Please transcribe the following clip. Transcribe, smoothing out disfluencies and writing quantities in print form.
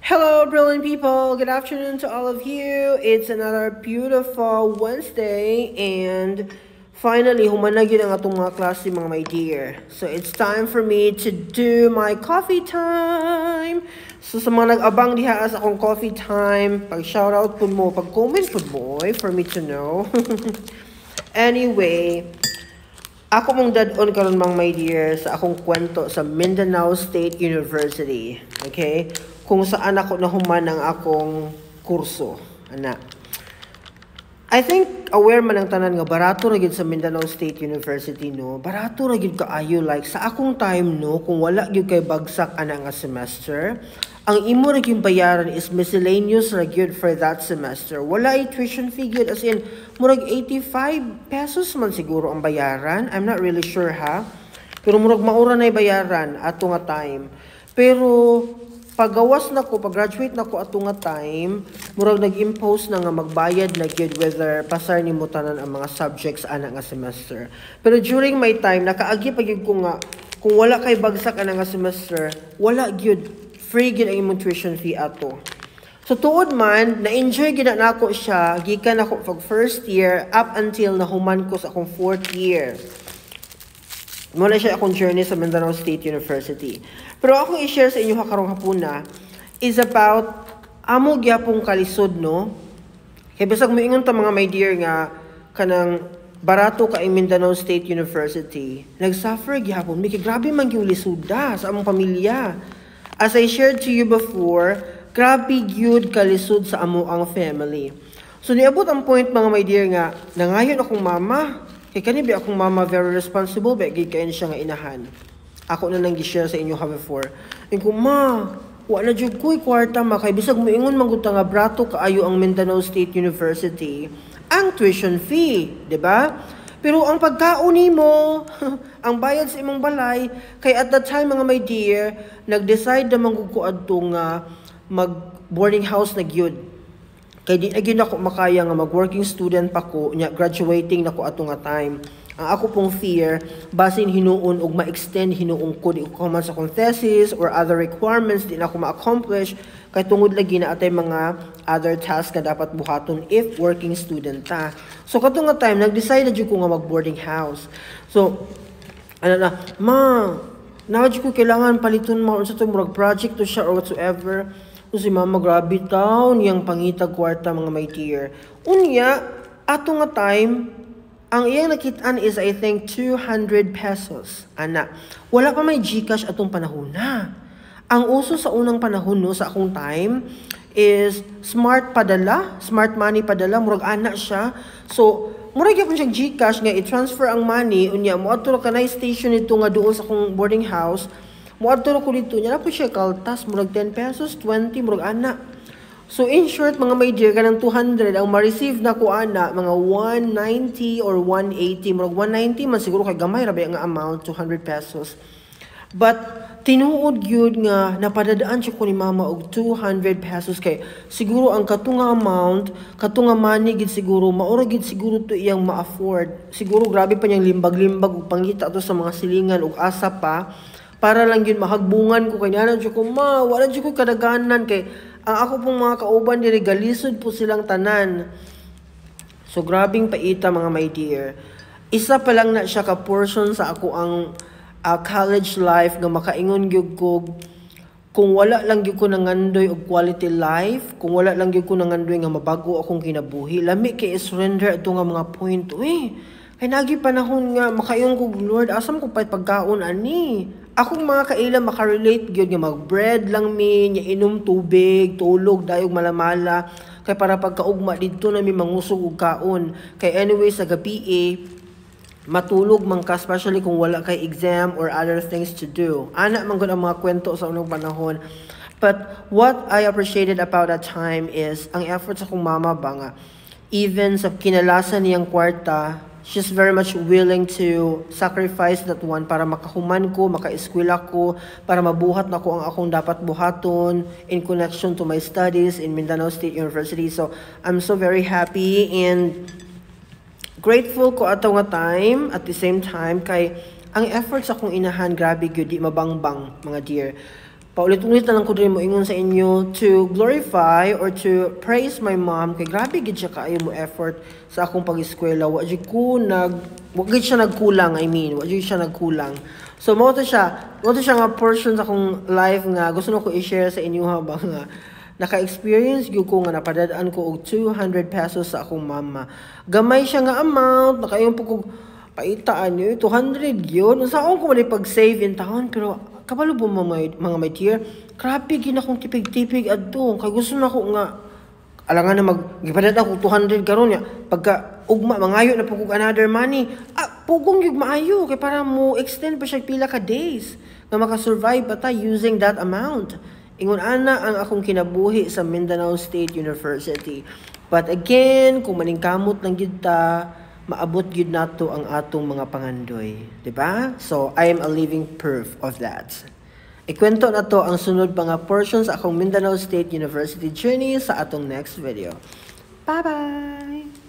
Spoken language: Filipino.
Hello, brilliant people. Good afternoon to all of you. It's another beautiful Wednesday, and finally, humanagin ang atong mga klase, mga my dear. So, it's time for me to do my coffee time. So, sa mga nag-abang diha sa akong coffee time, pag-shoutout po mo, pag-comment po mo, for me to know. Anyway, ako mong dad-on karon mga my dear sa akong kwento sa Mindanao State University. Okay? Kung saan ako nahuman ang akong kurso. Ana. I think aware man ang tanan nga barato ra gid sa Mindanao State University, no. Barato ra gid kaayo, like sa akong time, no, kung wala gyud kay bagsak ana nga semester, ang imo ra gyud bayaran is miscellaneous ra gyud for that semester. Wala ay tuition fee gyud, as in murag 85 pesos man siguro ang bayaran. I'm not really sure, ha. Pero murag maura na bayaran ato nga time. Pero pagawas na ko, pag-graduate na ko ato nga time, murag nag-impose na nga magbayad na gyud whether pasar ni mo tanan ang mga subjects ana nga semester. Pero during my time, nakaagi pa gyud ko nga, kung wala kay bagsak ana nga semester, wala gyud, free gyud ang imong tuition fee ato. So tuod man, na-enjoy gyud na ako siya, gikan ako pag first year up until nahuman ko sa akong fourth year. Muna siya akong journey sa Mindanao State University. Pero akong i-share sa inyo karong hapuna is about amo gyapong kalisod, no? Kaya bisag moingon ta mga my dear nga kanang barato ka in Mindanao State University, nagsuffer gyapon mi, kay grabe man gyud lisuda sa among pamilya. As I shared to you before, grabe gyud kalisod sa amo ang family. So niabot ang point mga my dear nga nangayon akong mama. Kay kani ba akong mama very responsible, ba gid kayo siya nga inahan. Ako na nang gi-share sa inyo before. And kung ma, wala jud ko'y kwarta ma, kay bisag moingon man gud nga brato kaayo ang Mindanao State University, ang tuition fee, di ba? Pero ang pagkaon nimo, ang bayad sa imong balay, kay at that time mga my dear, nag-decide naman ko adto nga mag boarding house na gyud. Kay di na gyud ako makaya nga mag-working student pa ko, nya graduating na ko ato nga time. Ang ako pong fear, basin hinuon og ma-extend hinuon ko di ko man sa akong thesis or other requirements di na ako ma-accomplish, kay tungod lagi na atay mga other tasks na dapat buhaton if working student ta. So kato nga time, nag-decide na jud ko nga mag-boarding house. So, ano na, ma, na-jud ko kailangan paliton mo unsa to murag project to siya or whatsoever. So si mama, grabe taon niyang pangitag kwarta mga my dear. Unya, ato nga time, ang iyang nakitaan is I think 200 pesos. Ana, wala pa may GCash atong panahon na. Ang uso sa unang panahon, no, sa akong time is smart padala, smart money padala, murag ana siya. So, murag gyapon siyang GCash nga i-transfer ang money, unya mo adto ka na station nito nga doon sa akong boarding house. Muadto ko dito niya na po siya kaltas, murag 10 pesos, 20, murag ana. So in short, mga my dear, kanang 200, ang ma-receive na ko ana, mga 190 or 180, murag 190 man siguro kay gamay rabi ang amount, 200 pesos. But tinuod gyud nga napadadaan siya ko ni mama og 200 pesos kay siguro ang katunga amount, katunga money gid siguro, maura gid siguro to iyang ma-afford. Siguro grabe pa niyang limbag-limbag og pangita to sa mga silingan ug asa pa. Para lang yun mahagbungan ko kanya na ko, ma, wala dyan ko kadaganan kay ang ako pong mga kauban diri galisod po silang tanan. So grabing paita mga my dear. Isa pa lang na siya ka portion sa ako ang college life nga makaingon gyud ko kung wala lang gyud ko nangandoy og quality life, kung wala lang gyud ko nangandoy nga mabago akong kinabuhi, lami kay surrender ato nga mga point. Uy, kay nagi panahon nga makaingon ko, Lord, asam ko pa pagkaon ani. Akong mga kaila makarelate gyud nga mag-bread lang mi, nya inom tubig, tulog dayog malamala kay para pagkaugma didto na mi mangusog og kaon. Kay anyway sa gabi matulog man ka, especially kung wala kay exam or other things to do. Ana man gud ang mga kwento sa unang panahon. But what I appreciated about that time is ang efforts sa akong mama ba nga even sa kinalasan niyang kwarta, she's very much willing to sacrifice that one para makahuman ko, maka-eskwela ko, para mabuhat na ko ang akong dapat buhaton in connection to my studies in Mindanao State University. So, I'm so very happy and grateful ko ato nga time at the same time kay ang efforts akong inahan, grabe gyud, di mabangbang mga dear. Paulit-ulit na lang ko rin mo ingon sa inyo to glorify or to praise my mom kay grabe gid siya kaayo mo effort sa akong pag-eskwela. Wa gid siya nagkulang, wa gid siya nagkulang. So mo to siya nga portion sa akong life nga gusto ko i-share sa inyo habang nga naka-experience gyud ko nga napadadaan ko og 200 pesos sa akong mama. Gamay siya nga amount, nakayon po ko paitaan yun, 200 yun. Saan ko man pag-save in taon, pero kabalo po mga my dear, grabe gina akong tipig-tipig adto. Kaya gusto na ko nga, alangan na gipadat ako 200 karon ya. Pagka ugma, mangayo na po kong another money. Pugong yung maayo, kaya para mo extend pa siya pila ka days nga makasurvive pa ta using that amount. Ingon ana ang akong kinabuhi sa Mindanao State University. But again, kung maningkamot lang gyud ta, maabot gyud nato ang atong mga pangandoy, di ba? So I am a living proof of that. Ikwento na to ang sunod pa nga portions akong Mindanao State University journey sa atong next video. Bye-bye!